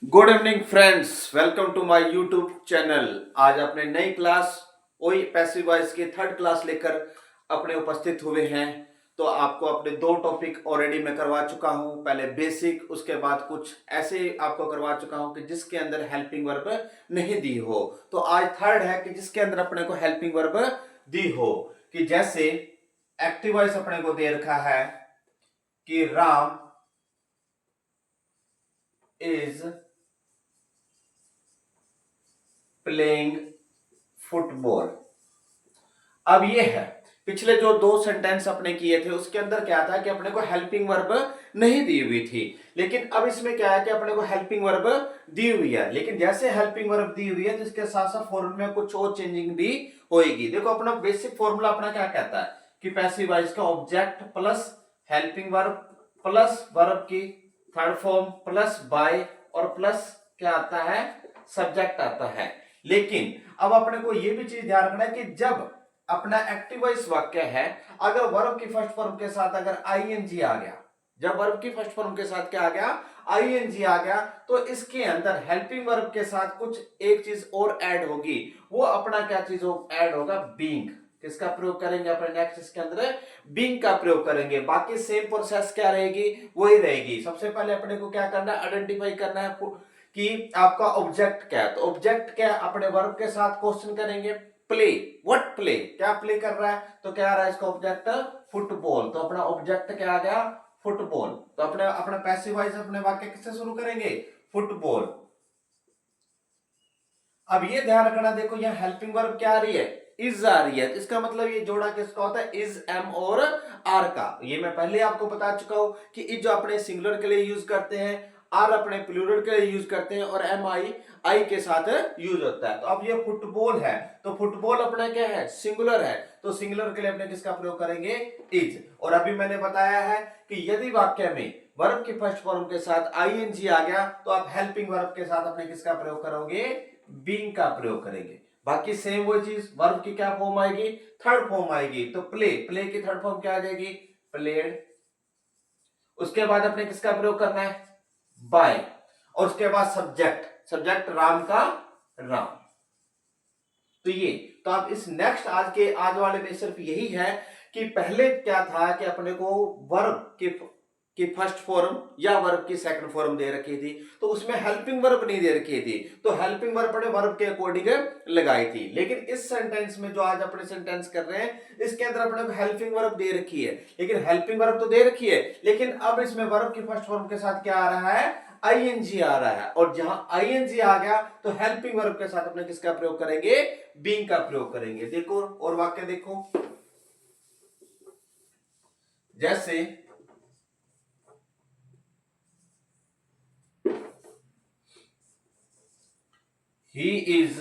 Good evening friends, welcome to my YouTube channel. आज अपने नई क्लास वही पैसिव वॉइस की थर्ड क्लास लेकर अपने उपस्थित हुए हैं। तो आपको अपने दो टॉपिक ऑलरेडी मैं करवा चुका हूं, पहले बेसिक, उसके बाद कुछ ऐसे आपको करवा चुका हूं कि जिसके अंदर हेल्पिंग वर्ब नहीं दी हो। तो आज थर्ड है कि जिसके अंदर अपने को हेल्पिंग वर्ब दी हो, कि जैसे एक्टिव वॉइस अपने को दे रखा है कि राम इज प्लेइंग फुटबॉल। अब ये है, पिछले जो दो सेंटेंस अपने किए थे उसके अंदर क्या था कि अपने को हेल्पिंग वर्ब नहीं दी हुई थी, लेकिन अब इसमें क्या है कि अपने को हेल्पिंग वर्ब दी हुई है। लेकिन जैसे हेल्पिंग वर्ब दी हुई है तो इसके साथ साथ फॉर्मूले में कुछ और चेंजिंग भी होएगी। देखो अपना बेसिक फॉर्मूला अपना क्या कहता है कि पैसिव वॉइस का object plus helping verb plus verb की थर्ड फॉर्म प्लस बाय और प्लस क्या आता है, सब्जेक्ट आता है। लेकिन अब अपने को यह भी चीज ध्यान रखना है कि जब अपना एक्टिव वॉइस वाक्य है, अगर वर्ब की फर्स्ट फॉर्म के साथ अगर आईएनजी आ गया, जब वर्ब की फर्स्ट फॉर्म के साथ क्या आ गया, आईएनजी आ गया, तो इसके अंदर हेल्पिंग वर्ब के साथ कुछ एक चीज और ऐड होगी। वो अपना क्या चीज ऐड होगा, बीइंग। किसका प्रयोग करेंगे अपने नेक्स्ट, इसके अंदर बीइंग का प्रयोग करेंगे। बाकी सेम प्रोसेस क्या रहेगी, वही रहेगी। सबसे पहले अपने को क्या करना है, आइडेंटिफाई करना है कि आपका ऑब्जेक्ट क्या है। तो ऑब्जेक्ट क्या है, अपने वर्ब के साथ क्वेश्चन करेंगे प्ले, व्हाट प्ले, क्या प्ले कर रहा है, तो क्या आ रहा है इसका ऑब्जेक्ट फुटबॉल। तो अपना ऑब्जेक्ट क्या आ गया, फुटबॉल। तो अपने अपना पैसिव वॉइस अपने वाक्य किससे शुरू करेंगे, फुटबॉल। अब ये ध्यान रखना, देखो यहाँ हेल्पिंग वर्ब क्या आ रही है, इज आ रही है। तो इसका मतलब ये जोड़ा किसका होता है, इज, एम और आर का। ये मैं पहले आपको बता चुका हूं कि इज जो अपने सिंगुलर के लिए यूज करते हैं, आर अपने प्लूरल के लिए यूज करते हैं और एम आई के साथ यूज होता है। तो अब ये फुटबॉल है, तो फुटबॉल अपना क्या है, सिंगुलर है। तो सिंगुलर के लिए अपने किसका प्रयोग करेंगे, इज। और अभी मैंने बताया है कि यदि वाक्य में वर्ब की फर्स्ट फॉर्म के साथ आईएनजी आ गया तो आप हेल्पिंग वर्ब के साथ अपने किसका प्रयोग करोगे, बीइंग का प्रयोग करेंगे। बाकी सेम वो चीज, वर्ब की क्या फॉर्म आएगी, थर्ड फॉर्म आएगी। तो प्ले, प्ले की थर्ड फॉर्म क्या आ जाएगी, प्लेड। उसके बाद अपने किसका प्रयोग करना है, बाय। और उसके बाद सब्जेक्ट, सब्जेक्ट राम का राम। तो ये, तो आप इस नेक्स्ट आज वाले में सिर्फ यही है कि पहले क्या था कि अपने को वर्ब की फर्स्ट फॉर्म या वर्ब की सेकंड फॉर्म दे रखी थी, तो उसमें हेल्पिंग वर्ब नहीं दे रखी थी। तो हेल्पिंग वर्ब अपने वर्ब के अकॉर्डिंग लगाई थी। लेकिन इस सेंटेंस में जो आज अपने सेंटेंस कर रहे हैं, इसके अंदर अपने को हेल्पिंग वर्ब दे रखी है। लेकिन हेल्पिंग वर्ब तो दे रखी है, लेकिन अब इसमें वर्ब की फर्स्ट फॉर्म के साथ क्या आ रहा है, आईएनजी आ रहा है। और जहां आईएनजी आ गया तो हेल्पिंग वर्ब के साथ अपने किसका प्रयोग करेंगे, बीइंग का प्रयोग करेंगे। देखो और वाक्य देखो, जैसे he is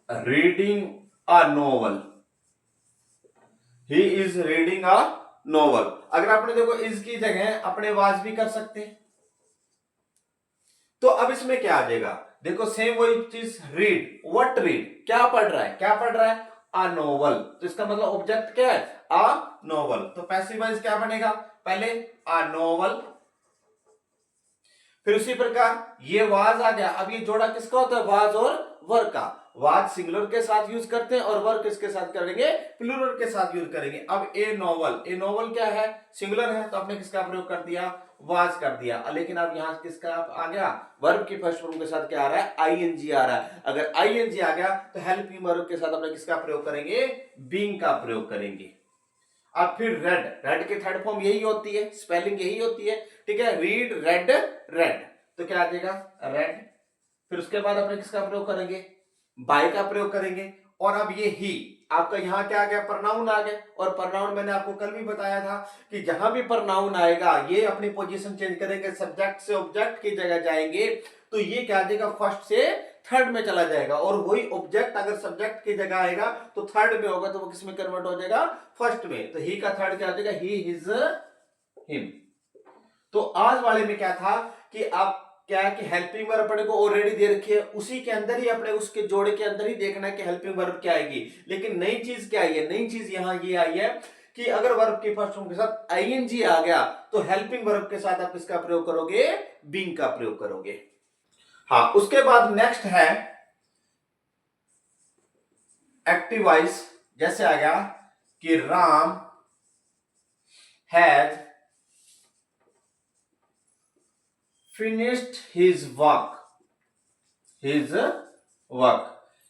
reading a novel, he is reading a novel. अगर आपने देखो इज की जगह अपने वाज भी कर सकते हैं। तो अब इसमें क्या आ जाएगा, देखो सेम वही चीज, रीड, व्हाट रीड, क्या पढ़ रहा है, क्या पढ़ रहा है, अ नोवेल। तो इसका मतलब ऑब्जेक्ट क्या है, अ नोवेल। तो पैसिव वॉइस क्या बनेगा, पहले अ नोवेल, फिर उसी प्रकार ये वाज आ गया। अब ये जोड़ा किसका होता है, वाज और वर का। वाज सिंगुलर के साथ यूज करते हैं और वर किसके साथ करेंगे, प्लूरल के साथ यूज करेंगे। अब ए नोवेल, ए नोवेल क्या है, सिंगुलर है, तो आपने किसका प्रयोग कर दिया, वाज कर दिया। लेकिन अब यहां किसका आ गया, वर्ब की फर्स्ट फॉर्म के साथ क्या आ रहा है, आईएनजी आ रहा है। अगर आईएनजी आ गया तो हेल्पिंग वर्ब के साथ अपने किसका प्रयोग करेंगे, बीइंग का प्रयोग करेंगे। अब फिर रेड, रेड की थर्ड फॉर्म यही होती है, स्पेलिंग यही होती है, ठीक है, रीड, रेड, रेड। तो क्या आ जाएगा, रेड। फिर उसके बाद अपने किसका प्रयोग करेंगे, बाय का प्रयोग करेंगे। और अब ये ही आपका यहां क्या आ गया, प्रनाउन आ गया। और प्रनाउन मैंने आपको कल भी बताया था कि जहां भी प्रनाउन आएगा ये अपनी पोजीशन चेंज करेंगे, सब्जेक्ट से ऑब्जेक्ट की जगह जाएंगे। तो ये क्या आ जाएगा, फर्स्ट से थर्ड में चला जाएगा। और वही ऑब्जेक्ट अगर सब्जेक्ट की जगह आएगा तो थर्ड में होगा, तो वो किस में कन्वर्ट हो जाएगा, फर्स्ट में। तो ही का थर्ड क्या आ जाएगा, ही, हिज, हिम। तो आज वाले में क्या था कि आप क्या है कि हेल्पिंग वर्ब अपने को ऑलरेडी दे रखी है, उसी के अंदर ही अपने उसके जोड़े के अंदर ही देखना है कि हेल्पिंग वर्ब क्या आएगी। लेकिन नई चीज क्या आई है, नई चीज यहां ये आई है कि अगर वर्ब के फर्स्ट फॉर्म के साथ आईएनजी आ गया तो हेल्पिंग वर्ब के साथ आप किसका प्रयोग करोगे, बीइंग का प्रयोग करोगे। हाँ, उसके बाद नेक्स्ट है एक्टिव वॉइस। जैसे आ गया कि Ram has finished his work,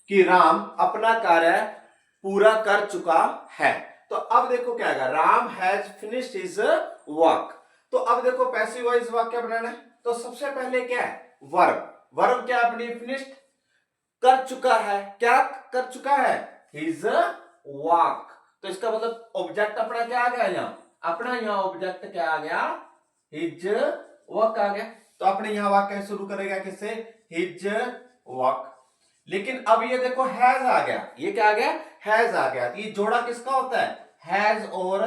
कि राम अपना कार्य पूरा कर चुका है। तो अब देखो क्या आएगा, Ram has finished his work. तो अब देखो पैसिव वॉइस वाक्य बनाना है, तो सबसे पहले क्या है, वर्ब क्या अपनी फिनिश्ड कर चुका है, क्या कर चुका है, हिज वर्क। तो इसका मतलब ऑब्जेक्ट अपना क्या आ गया, यहाँ ऑब्जेक्ट क्या आ गया, हिज वर्क आ गया। तो अपने यहाँ वाक्य शुरू करेगा किससे, हिज वर्क। लेकिन अब ये देखो हैज आ गया, ये क्या आ गया, हैज आ गया। ये जोड़ा किसका होता है, हैज और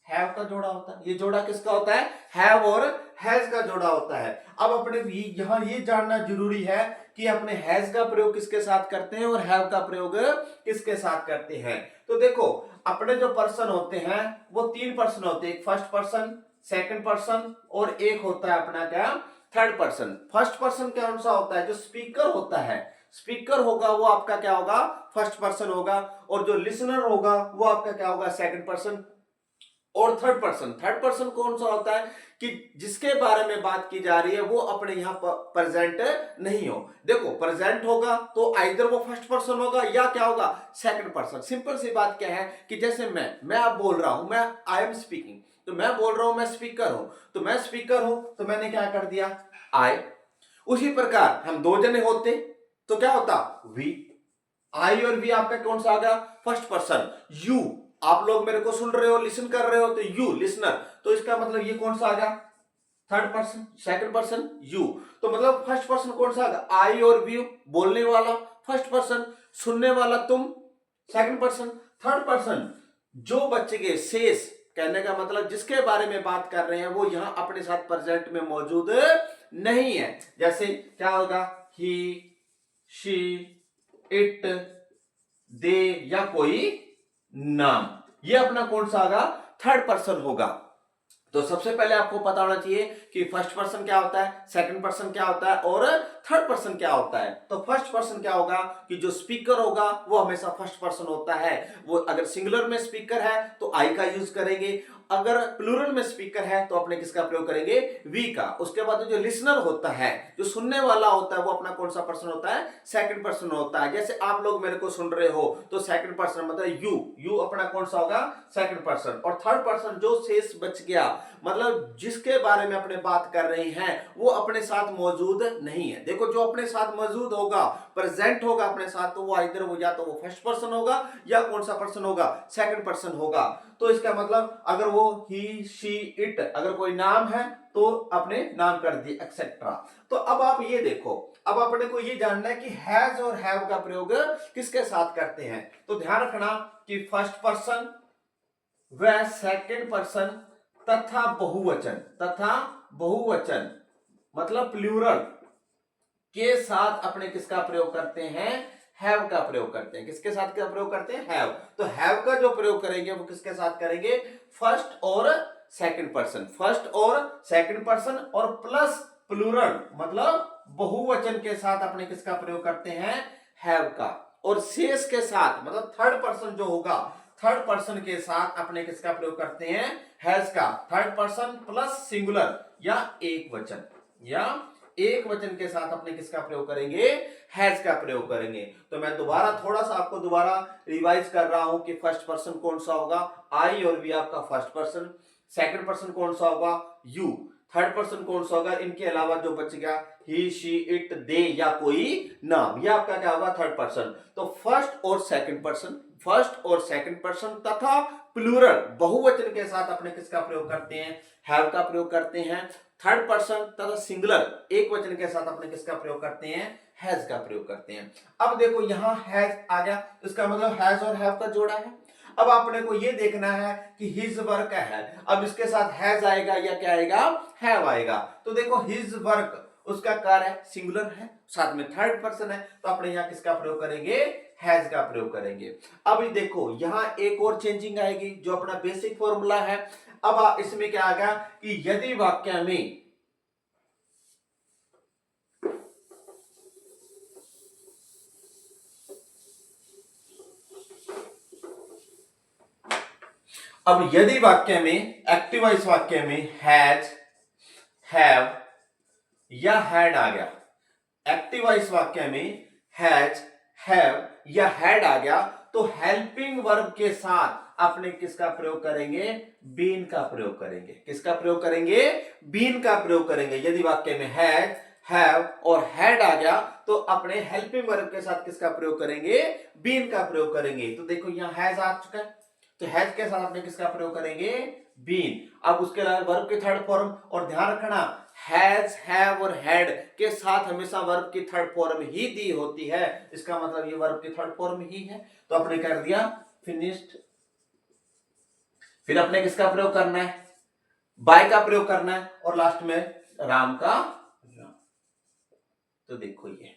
हैव का जोड़ा होता है। ये जोड़ा किसका होता है, हैव और हैज का जोड़ा होता है। अब अपने यहां ये जानना जरूरी है कि अपने हैज का प्रयोग किसके साथ करते हैं और हैव का प्रयोग किसके साथ करते हैं। तो देखो अपने जो पर्सन होते हैं वो 3 पर्सन होते हैं, एक फर्स्ट पर्सन, सेकंड पर्सन और एक होता है अपना क्या, थर्ड पर्सन। फर्स्ट पर्सन कौन सा होता है, जो स्पीकर होता है, स्पीकर होगा वो आपका क्या होगा, फर्स्ट पर्सन होगा। और जो लिसनर होगा वो आपका क्या होगा, सेकंड पर्सन। और थर्ड पर्सन कौन सा होता है कि जिसके बारे में बात की जा रही है वो अपने यहां प्रेजेंट नहीं हो। देखो प्रेजेंट होगा तो आइदर वो फर्स्ट पर्सन होगा या क्या होगा, सेकंड पर्सन। सिंपल सी बात क्या है कि जैसे मैं आप बोल रहा हूं, मैं आई एम स्पीकिंग, तो मैं बोल रहा हूं मैं स्पीकर हूं, तो मैं स्पीकर हूं तो मैंने क्या कर दिया, आई। उसी प्रकार हम 2 जने होते तो क्या होता, वी। आई और वी आपका कौन सा आ गया, फर्स्ट पर्सन। यू, आप लोग मेरे को सुन रहे हो, लिसन कर रहे हो, तो यू लिसनर, तो इसका मतलब ये कौन सा आ गया, third person. Second person you, तो मतलब फर्स्ट पर्सन कौन सा आ गया, आई और वी, बोलने वाला फर्स्ट पर्सन, सुनने वाला तुम, सेकंड पर्सन। थर्ड पर्सन जो बच्चे के शेष, कहने का मतलब जिसके बारे में बात कर रहे हैं वो यहां अपने साथ प्रेजेंट में मौजूद नहीं है। जैसे क्या होगा, ही, शी, इट, दे या कोई नाम, ये अपना कौन सा होगा, थर्ड पर्सन होगा। तो सबसे पहले आपको पता होना चाहिए कि फर्स्ट पर्सन क्या होता है, सेकंड पर्सन क्या होता है और थर्ड पर्सन क्या होता है। तो फर्स्ट पर्सन क्या होगा कि जो स्पीकर होगा वो हमेशा फर्स्ट पर्सन होता है। वो अगर सिंगुलर में स्पीकर है तो आई का यूज करेंगे, अगर प्लूरल में स्पीकर है तो अपने किसका प्रयोग करेंगे, वी का। उसके बाद जो लिसनर होता है, जो सुनने वाला होता है, वो अपना कौन सा पर्सन होता है, सेकंड पर्सन होता है। जैसे आप लोग मेरे को सुन रहे हो तो सेकंड पर्सन मतलब यू अपना कौन सा होगा, सेकंड पर्सन। और थर्ड पर्सन जो शेष बच गया, मतलब जिसके बारे में अपने बात कर रहे हैं वो अपने साथ मौजूद नहीं है। देखो जो अपने साथ मौजूद होगा, प्रेजेंट होगा अपने साथ, तो वो इधर हो, या तो वो फर्स्ट पर्सन होगा या कौन सा पर्सन होगा, सेकंड पर्सन होगा। तो इसका मतलब अगर वो ही, शी, इट अगर कोई नाम है तो अपने नाम कर दिए एक्सेट्रा। तो अब आप ये देखो, अब अपने को ये जानना है कि हैज और हैव का प्रयोग किसके साथ करते हैं। तो ध्यान रखना कि फर्स्ट पर्सन व सेकंड पर्सन तथा बहुवचन मतलब प्लूरल के साथ अपने किसका प्रयोग करते हैं, हैव का प्रयोग करते हैं। किसके साथ का प्रयोग करते हैं, हैव। तो हैव का जो प्रयोग करेंगे वो किसके साथ करेंगे, फर्स्ट और सेकंड पर्सन, फर्स्ट और सेकंड पर्सन और प्लस प्लूरल मतलब बहुवचन के साथ अपने किसका प्रयोग करते हैं, हैव का। और शेष के साथ मतलब थर्ड पर्सन जो होगा, थर्ड पर्सन के साथ अपने किसका प्रयोग करते हैं, हैज का। थर्ड पर्सन प्लस सिंगुलर या एक वचन के साथ अपने किसका प्रयोग करेंगे, हैज का प्रयोग करेंगे। तो मैं दोबारा थोड़ा सा आपको दोबारा रिवाइज कर रहा हूं कि फर्स्ट पर्सन कौन सा होगा, आई और वी आपका फर्स्ट पर्सन, सेकंड पर्सन कौन सा होगा, यू, थर्ड पर्सन कौन सा होगा, इनके अलावा जो बच गया ही, शी, इट, दे या कोई नाम, यह आपका क्या होगा, थर्ड पर्सन। तो फर्स्ट और सेकंड पर्सन तथा प्लूरल बहुवचन के साथ अपने किसका प्रयोग करते हैं, हैव का प्रयोग करते हैं। थर्ड पर्सन तथा सिंगुलर एक वचन के साथ अपने किसका प्रयोग करते हैं, हैज का प्रयोग करते हैं। अब देखो यहां हैज आ गया, इसका मतलब हैज और हैव का जोड़ा है। अब आपने को ये देखना है कि हिज वर्क है, अब इसके साथ हैज आएगा या क्या आएगा, हैव आएगा। तो देखो हिज वर्क, उसका कार है, सिंगुलर है, साथ में थर्ड पर्सन है, तो अपने यहाँ किसका प्रयोग करेंगे, हैज का प्रयोग करेंगे। अब देखो यहां एक और चेंजिंग आएगी जो अपना बेसिक फॉर्मूला है। अब इसमें क्या आएगा कि यदि वाक्य में अब यदि वाक्य में एक्टिव वॉइस वाक्य में हैज, हैव या हैड आ गया, एक्टिव वॉइस वाक्य में हैज, हैव या हैड आ गया, तो हेल्पिंग वर्ब के साथ अपने किसका प्रयोग करेंगे, बीन का प्रयोग करेंगे। किसका प्रयोग करेंगे, बीन का प्रयोग करेंगे। यदि वाक्य में हैज, हैव और हैड आ गया तो अपने हेल्पिंग वर्ब के साथ किसका प्रयोग करेंगे, बीन का प्रयोग करेंगे। तो देखो यहां हैज आ चुका है, तो हैज के साथ अपने किसका प्रयोग करेंगे, बीन। अब उसके अलावा वर्ब के थर्ड फॉर्म, और ध्यान रखना हैज, हैव और हैड के साथ हमेशा वर्ब की थर्ड फॉर्म ही दी होती है, इसका मतलब ये वर्ब की थर्ड फॉर्म ही है। तो अपने कर दिया फिनिश्ड। फिर अपने किसका प्रयोग करना है, बाय का प्रयोग करना है, और लास्ट में राम का राम। तो देखो ये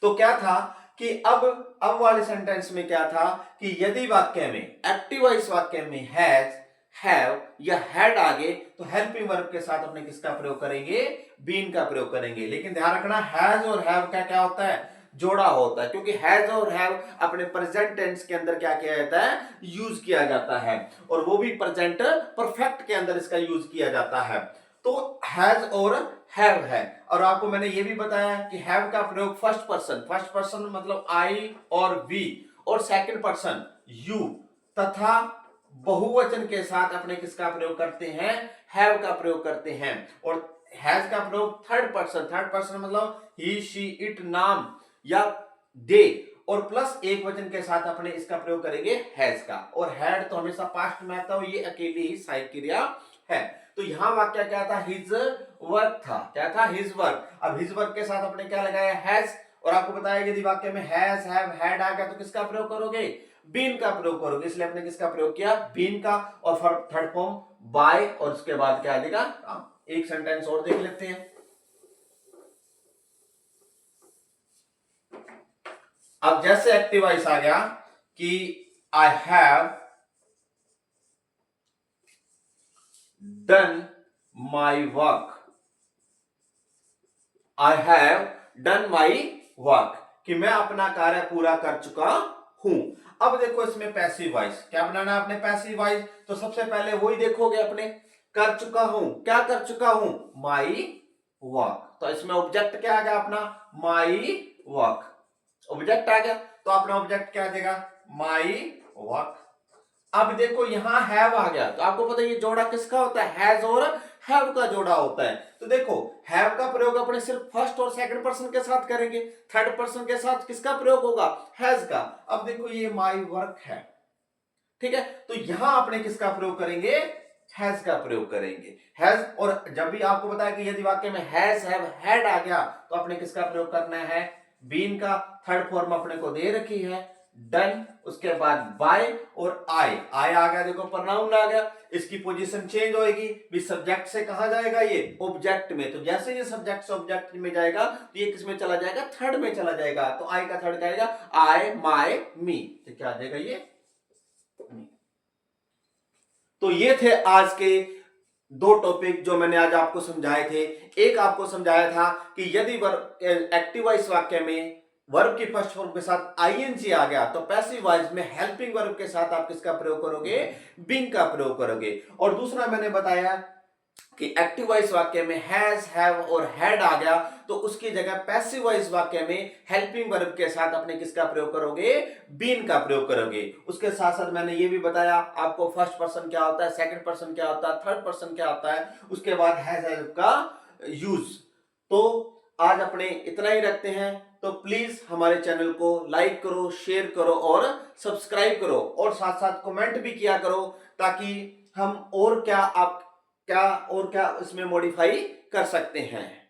तो क्या था कि अब वाले सेंटेंस में क्या था कि यदि वाक्य में एक्टिव वॉइस वाक्य में हैज, हैव या हैड आगे तो हेल्पिंग वर्ब के साथ अपने किसका प्रयोग करेंगे, बीन का प्रयोग करेंगे। लेकिन ध्यान रखना हैज और हैव का क्या होता है, जोड़ा होता है, क्योंकि हैज और हैव अपने प्रेजेंट टेंस के अंदर क्या किया जाता है, यूज किया जाता है, और वो भी प्रेजेंट परफेक्ट के अंदर इसका यूज किया जाता है। तो हैज और हैव है। और आपको मैंने ये भी बताया कि हैव का प्रयोग फर्स्ट पर्सन मतलब आई और वी, और सेकंड पर्सन यू तथा बहुवचन के साथ अपने किसका प्रयोग करते हैं, हैव का प्रयोग करते हैं। और हैज का प्रयोग थर्ड पर्सन मतलब ही, शी, इट, नाम या दे, और प्लस एक वचन के साथ अपने इसका प्रयोग करेंगे हैज का। और हैड तो हमेशा पास्ट में आता है, ये अकेली ही सहायक क्रिया है। तो यहां वाक्य क्या था, हिज वर्क था, क्या था, हिज वर्क। अब हिज वर्क के साथ अपने क्या लगाया, हैज, और आपको बताया यदि वाक्य में हैज, हैव, हैड आ गया तो किसका प्रयोग करोगे, बीन का प्रयोग करोगे, इसलिए अपने किसका प्रयोग किया, बीन का। और थर्ड फॉर्म बाय, और उसके बाद क्या आ जाएगा, एक सेंटेंस और देख लेते हैं। अब जैसे एक्टिव वॉइस आ गया कि I have done my work, I have done my work, कि मैं अपना कार्य पूरा कर चुका हूं। अब देखो इसमें पैसिव वॉइस क्या बनाना है आपने, पैसिव वॉइस। तो सबसे पहले वही देखोगे अपने, कर चुका हूं, क्या कर चुका हूं, माई वर्क। तो इसमें ऑब्जेक्ट क्या आ गया अपना, माई वर्क, ऑब्जेक्ट आ गया। तो अपना ऑब्जेक्ट क्या आ जाएगा, माई वर्क। अब देखो यहां हैव आ गया, तो आपको पता है ये जोड़ा किसका होता है, हैज और हैव का जोड़ा होता है। तो देखो हैव का प्रयोग अपने सिर्फ फर्स्ट और सेकंड पर्सन के साथ करेंगे, थर्ड पर्सन के साथ किसका प्रयोग होगा, हैज का। अब देखो ये माई वर्क है, ठीक है, तो यहां अपने किसका प्रयोग करेंगे, हैज का प्रयोग करेंगे, हैज। और जब भी आपको बताया कि यदि वाक्य में हैज, हैव, हैड आ गया तो अपने किसका प्रयोग करना है, बीन का। थर्ड फॉर्म अपने को दे रखी है डन, उसके बाद बाय और आई आ गया, देखो प्रोनाउन आ गया। इसकी पोजीशन चेंज होएगी, भी सब्जेक्ट से कहां जाएगा, ये ऑब्जेक्ट में। तो जैसे ये सब्जेक्ट से ऑब्जेक्ट में जाएगा तो ये किस में चला जाएगा, थर्ड में चला जाएगा। तो आई का थर्ड क्या आएगा, आई, माय, मी, तो क्या आ जाएगा ये मी। तो ये थे आज के दो टॉपिक जो मैंने आज आपको समझाए थे। एक आपको समझाया था कि यदि एक्टिव वॉइस वाक्य में वर्ब की फर्स्ट फॉर्म के साथ आईएनजी आ गया तो पैसिव वॉइस में हेल्पिंग वर्ब के साथ आप किसका प्रयोग करोगे, बीइंग का प्रयोग करोगे। और दूसरा मैंने बताया कि एक्टिव वॉइस वाक्य में हैज, हैव और हैड आ गया तो उसकी जगह पैसिव वॉइस वाक्य में हेल्पिंग वर्ब के साथ अपने किसका प्रयोग करोगे, बीन का प्रयोग करोगे। उसके साथ साथ मैंने ये भी बताया आपको फर्स्ट पर्सन क्या होता है, सेकंड पर्सन क्या होता है, थर्ड पर्सन क्या होता है, उसके बाद हैज, हैव का यूज। तो आज अपने इतना ही रखते हैं। तो प्लीज हमारे चैनल को लाइक करो, शेयर करो और सब्सक्राइब करो, और साथ साथ कमेंट भी किया करो ताकि हम और क्या इसमें मॉडिफाई कर सकते हैं।